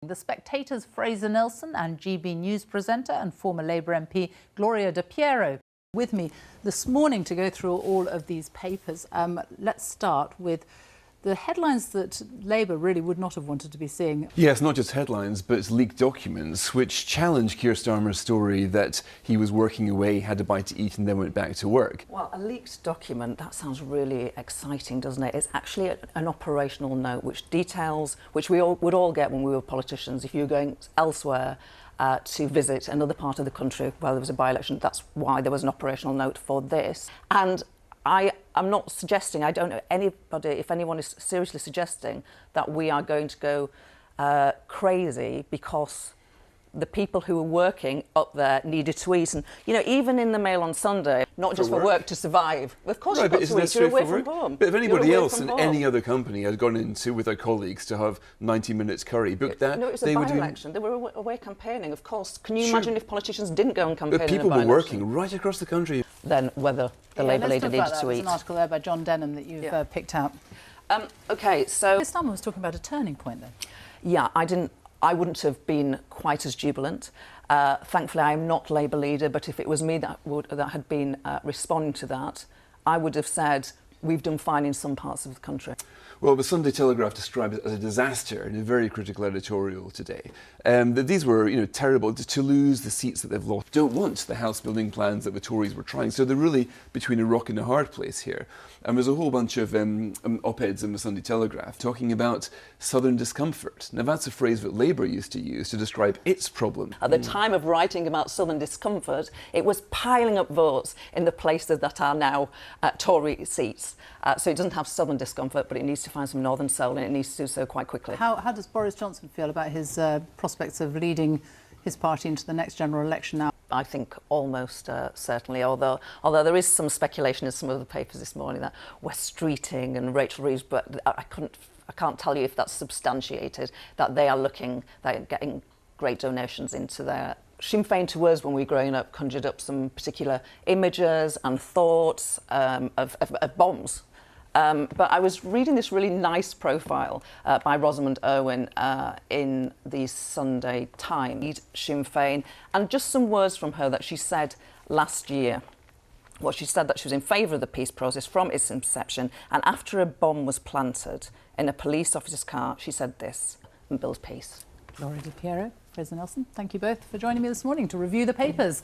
The Spectator's Fraser Nelson and GB News presenter and former Labour MP Gloria De Piero with me this morning to go through all of these papers. Let's start with the headlines that Labour really would not have wanted to be seeing. Yes, not just headlines, but leaked documents which challenge Keir Starmer's story that he was working away, had a bite to eat and then went back to work. Well, a leaked document, that sounds really exciting, doesn't it? It's actually an operational note which details, which we all would all get when we were politicians. If you were going elsewhere to visit another part of the country where there was a by-election, that's why there was an operational note for this. And I'm not suggesting, I don't know anybody, if anyone is seriously suggesting that we are going to go crazy because the people who were working up there needed to eat. And, you know, even in the Mail on Sunday, not just for work to survive. Of course you've got to eat, you're away from home. But if anybody else in any other company had gone into with their colleagues to have 90 minutes curry, booked that, no, it was a by-election. They were away campaigning, of course. Can you imagine if politicians didn't go and campaign? But people were working right across the country. Then whether the Labour leader needed to eat. There's an article there by John Denham that you've picked out. OK, so Keir Starmer was talking about a turning point then. Yeah, I wouldn't have been quite as jubilant. Thankfully, I am not Labour leader, but if it was me that had been responding to that, I would have said, we've done fine in some parts of the country. Well, the Sunday Telegraph described it as a disaster in a very critical editorial today. That these were, terrible. To lose the seats that they've lost. Don't want the house building plans that the Tories were trying. So they're really between a rock and a hard place here. And there's a whole bunch of op-eds in the Sunday Telegraph talking about southern discomfort. Now that's a phrase that Labour used to use to describe its problem. At the time of writing about southern discomfort, it was piling up votes in the places that are now Tory seats. So it doesn't have southern discomfort, but it needs to find some northern soul, and it needs to do so quite quickly. How does Boris Johnson feel about his prospects of leading his party into the next general election now? I think almost certainly, although there is some speculation in some of the papers this morning that West Streeting and Rachel Reeves, but I can't tell you if that's substantiated, that they're getting great donations into their Sinn Féin to us when we were growing up conjured up some particular images and thoughts of bombs. But I was reading this really nice profile by Rosamund Irwin in the Sunday Times, Sinn Féin, and just some words from her that she said last year. Well, she said that she was in favour of the peace process from its inception, and after a bomb was planted in a police officer's car, she said this, and build peace. Gloria De Piero, Fraser Nelson, thank you both for joining me this morning to review the papers.